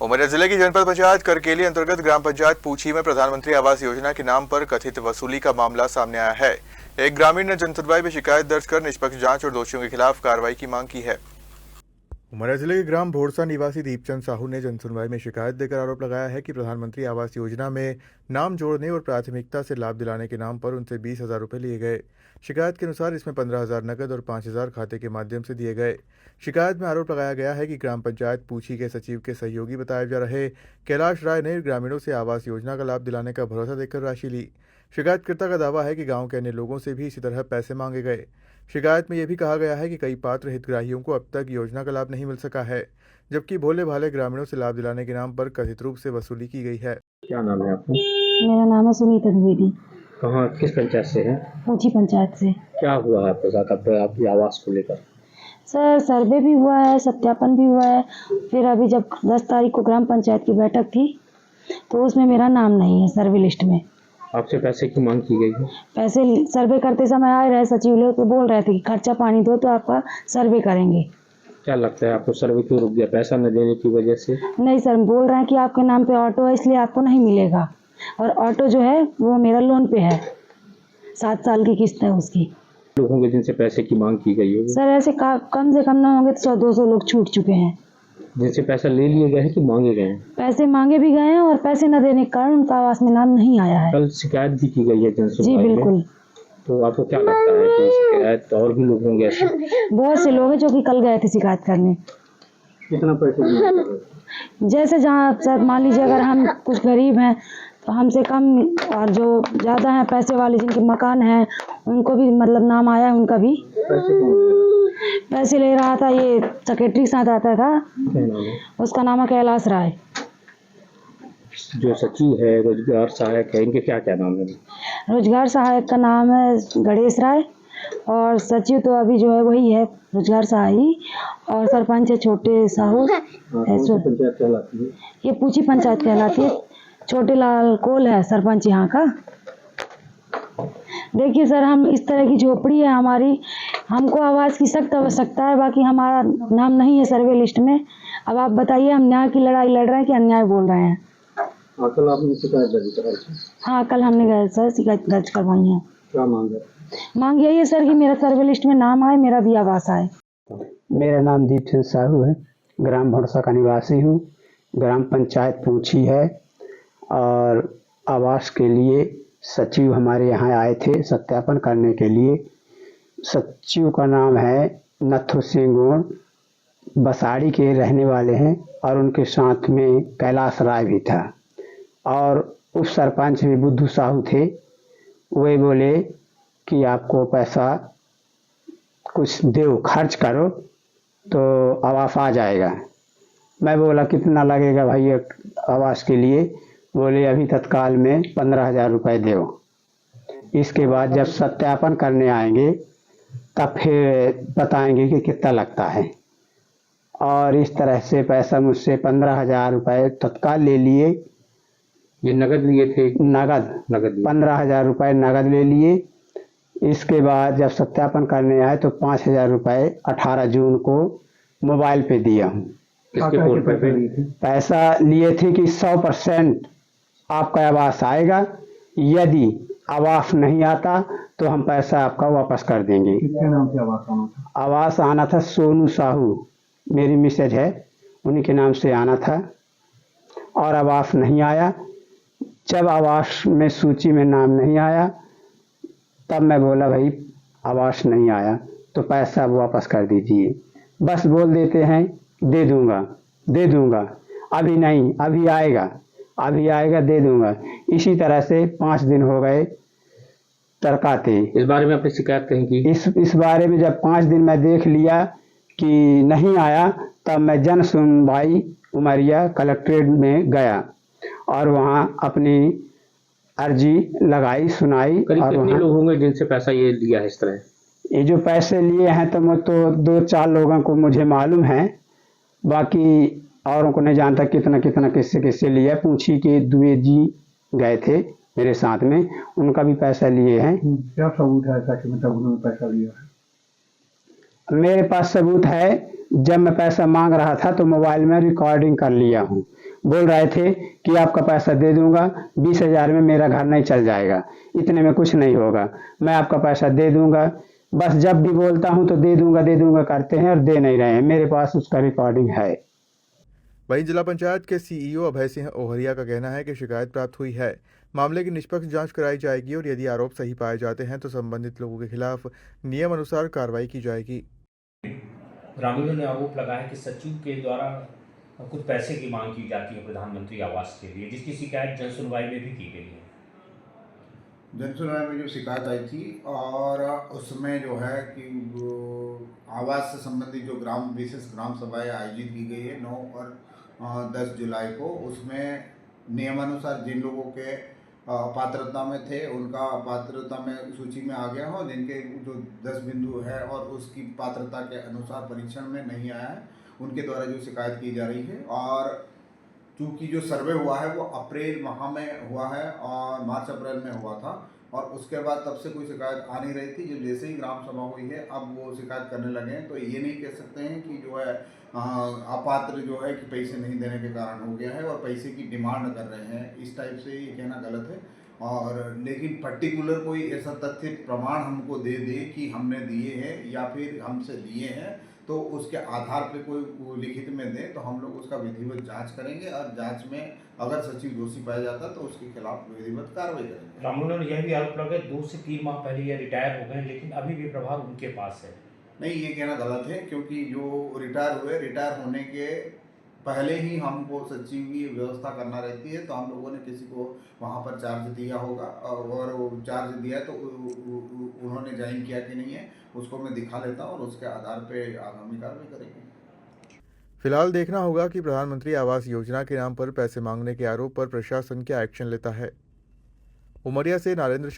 उमरिया जिले की जनपद पंचायत करकेली अंतर्गत ग्राम पंचायत पूछी में प्रधानमंत्री आवास योजना के नाम पर कथित वसूली का मामला सामने आया है। एक ग्रामीण ने जनसुनवाई में शिकायत दर्ज कर निष्पक्ष जांच और दोषियों के खिलाफ कार्रवाई की मांग की है। उमरिया जिले के ग्राम भोरसा निवासी दीपचंद साहू ने जनसुनवाई में शिकायत देकर आरोप लगाया है कि प्रधानमंत्री आवास योजना में नाम जोड़ने और प्राथमिकता से लाभ दिलाने के नाम पर उनसे 20,000 रुपये लिए गए। शिकायत के अनुसार इसमें 15,000 नकद और 5,000 खाते के माध्यम से दिए गए। शिकायत में आरोप लगाया गया है कि ग्राम पंचायत पूछी के सचिव के सहयोगी बताए जा रहे कैलाश राय ने ग्रामीणों से आवास योजना का लाभ दिलाने का भरोसा देकर राशि ली। शिकायतकर्ता का दावा है कि गाँव के अन्य लोगों से भी इसी तरह पैसे मांगे गए। शिकायत में यह भी कहा गया है कि कई पात्र हितग्राहियों को अब तक योजना का लाभ नहीं मिल सका है, जबकि भोले भाले ग्रामीणों से लाभ दिलाने के नाम पर कथित रूप से वसूली की गई है। क्या नाम है आपका? मेरा नाम है सुनीता द्विवेदी। कहाँ, किस पंचायत से है? पूछी पंचायत से। क्या हुआ है आपके साथ आपकी आवास को लेकर? सर, सर्वे भी हुआ है, सत्यापन भी हुआ है। फिर अभी जब 10 तारीख को ग्राम पंचायत की बैठक थी तो उसमें मेरा नाम नहीं है सर्वे लिस्ट में। आपसे पैसे की मांग की गई है? पैसे सर्वे करते समय आए रहे, सचिव लोग तो बोल रहे थे कि खर्चा पानी दो तो आपका सर्वे करेंगे। क्या लगता है आपको सर्वे क्यों रुक गया? पैसा न देने की वजह से? नहीं सर, बोल रहे हैं कि आपके नाम पे ऑटो है इसलिए आपको नहीं मिलेगा, और ऑटो जो है वो मेरा लोन पे है, 7 साल की किस्त है उसकी। लोग होंगे जिनसे पैसे की मांग की गई होगी? सर ऐसे कम से कम ना होंगे तो 100-200 लोग छूट चुके हैं। जिनसे पैसा ले लिए गए हैं कि मांगे गए हैं? पैसे मांगे भी गए हैं और पैसे न देने के कारण उनका आवास में नाम नहीं आया है। कल शिकायत भी की गई है जनसुनवाई में। जी बिल्कुल। तो आपको क्या लगता है कि शिकायत और भी लोग होंगे ऐसे? बहुत से लोग हैं जो कि कल गए थे शिकायत करने। कितना पैसे? जैसे जहाँ सर मान लीजिए अगर हम कुछ गरीब हैं तो हमसे कम, और जो ज़्यादा हैं पैसे वाले जिनके मकान हैं उनको भी मतलब नाम आया, उनका भी पैसे ले रहा था। ये सेक्रेटरी के साथ आता था, उसका नाम है कैलाश राय। जो सचिव है, रोजगार सहायक है, इनके क्या क्या नाम है? रोजगार सहायक का नाम है गणेश राय, और सचिव तो अभी जो है वही है रोजगार सहायक, और सरपंच है छोटे साहू। पंचायत कहलाती है? ये पूछी पंचायत कहलाती है। छोटे लाल कोल है सरपंच यहाँ का। देखिए सर, हम इस तरह की झोपड़ी है हमारी, हमको आवास की सख्त आवश्यकता है, बाकी हमारा नाम नहीं है सर्वे लिस्ट में। अब आप बताइए, हम न्याय की लड़ाई लड़ रहे हैं कि अन्याय बोल रहे हैं? कल आपने शिकायत दर्ज कराई थी? हाँ, कल हमने गए सर शिकायत दर्ज करवाई है। क्या मांग है? मांग यही है सर कि मेरा सर्वे लिस्ट में नाम आए, मेरा भी आवास आए। मेरा नाम दीपचंद साहू है, ग्राम भोरसा का निवासी हूँ। ग्राम पंचायत पूछी है और आवास के लिए सचिव हमारे यहाँ आए थे सत्यापन करने के लिए। सचिव का नाम है नथु सिंह गोड़, बसाड़ी के रहने वाले हैं, और उनके साथ में कैलाश राय भी था, और उप सरपंच भी बुद्धू साहू थे। वे बोले कि आपको पैसा कुछ दो, खर्च करो तो आवास आ जाएगा। मैं बोला कितना लगेगा भाई आवास के लिए? बोले अभी तत्काल में 15,000 रुपये दो, इसके बाद जब सत्यापन करने आएंगे तब फिर बताएंगे कि कितना लगता है। और इस तरह से पैसा मुझसे 15,000 रुपये तत्काल ले लिए। ये नगद लिए थे? नगद 15,000 रुपये नगद ले लिए। इसके बाद जब सत्यापन करने आए तो 5,000 रुपये 18 जून को मोबाइल पे दिया हूँ। किसके फोन पे लिए थे? पैसा लिए थे कि 100% आपका आवास आएगा, यदि आवास नहीं आता तो हम पैसा आपका वापस कर देंगे। किसके नाम से आवास आना था? आवास आना था सोनू साहू, मेरी मिसेज है, उन्हीं के नाम से आना था, और आवास नहीं आया। जब आवास में सूची में नाम नहीं आया तब मैं बोला भाई आवास नहीं आया तो पैसा वापस कर दीजिए। बस बोल देते हैं दे दूंगा, अभी नहीं, अभी आएगा दे दूंगा। इसी तरह से 5 दिन हो गए तरकाते। इस बारे में आपने शिकायत कहीं की? इस बारे में जब 5 दिन मैं देख लिया कि नहीं आया, तब मैं जन सुनवाई उमरिया कलेक्ट्रेट में गया और वहाँ अपनी अर्जी लगाई, सुनाई। करीब कितने लोग होंगे जिनसे पैसा ये लिया है इस तरह? ये जो पैसे लिए हैं तो 2-4 लोगों को मुझे मालूम है, बाकी औरों को नहीं जानता कितना किससे लिया। पूछी के द्विवेदी गए थे मेरे साथ में, उनका भी पैसा लिए हैं। क्या सबूत है ऐसा कि मतलब उन्होंने पैसा लिया है? मेरे पास सबूत है, जब मैं पैसा मांग रहा था तो मोबाइल में रिकॉर्डिंग कर लिया हूँ, बोल रहे थे कि आपका पैसा दे दूंगा, 20,000 में मेरा घर नहीं चल जाएगा, इतने में कुछ नहीं होगा, मैं आपका पैसा दे दूंगा। बस जब भी बोलता हूं तो दे दूंगा करते हैं और दे नहीं रहे हैं। मेरे पास उसका रिकॉर्डिंग है। वहीं जिला पंचायत के सीईओ अभय सिंह ओहरिया का कहना है कि शिकायत प्राप्त हुई है, मामले की निष्पक्ष जांच कराई जाएगी और यदि आरोप सही पाए जाते हैं तो संबंधित लोगों के खिलाफ नियम अनुसार कार्रवाई की जाएगी। ग्रामीणों ने आरोप लगाया कि सचिव के द्वारा कुछ पैसे की मांग की जाती है प्रधानमंत्री आवास के लिए, जिसकी शिकायत जन सुनवाई में भी की गई है। जन सुनवाई में जो शिकायत आई थी और उसमें जो है कि आवास से संबंधित जो विशेष ग्राम सभाएं आयोजित की गई है 9 और 10 जुलाई को, उसमें नियमानुसार जिन लोगों के पात्रता में थे उनका पात्रता में सूची में आ गया हो, जिनके जो 10 बिंदु है और उसकी पात्रता के अनुसार परीक्षण में नहीं आया है, उनके द्वारा जो शिकायत की जा रही है। और चूँकि जो सर्वे हुआ है वो अप्रैल माह में हुआ है और मार्च अप्रैल में हुआ था, और उसके बाद तब से कोई शिकायत आ नहीं रही थी। जब जैसे ही ग्राम सभा हुई है अब वो शिकायत करने लगे हैं, तो ये नहीं कह सकते हैं कि जो है अपात्र जो है कि पैसे नहीं देने के कारण हो गया है और पैसे की डिमांड कर रहे हैं, इस टाइप से ये कहना गलत है। और लेकिन पर्टिकुलर कोई ऐसा तथ्य प्रमाण हमको दे दे कि हमने दिए हैं या फिर हमसे लिए हैं, तो उसके आधार पे कोई लिखित में दे तो हम लोग उसका विधिवत जांच करेंगे और जांच में अगर सचिव दोषी पाया जाता तो उसके खिलाफ विधिवत कार्रवाई करेंगे। ग्रामीणों ने यह भी आरोप लगाया 2 से 3 माह पहले ये रिटायर हो गए, लेकिन अभी भी प्रभार उनके पास है। नहीं, ये कहना गलत है, क्योंकि जो रिटायर होने के पहले ही हमको सचिव की व्यवस्था करना रहती है, तो हम लोगों ने किसी को वहाँ पर चार्ज दिया होगा और वो चार्ज दिया तो उन्होंने ज्वाइन किया कि नहीं है उसको मैं दिखा लेता हूँ और उसके आधार पे आगामी कार्रवाई करेंगे। फिलहाल देखना होगा कि प्रधानमंत्री आवास योजना के नाम पर पैसे मांगने के आरोप पर प्रशासन क्या एक्शन लेता है। उमरिया से नरेंद्र शर्मा।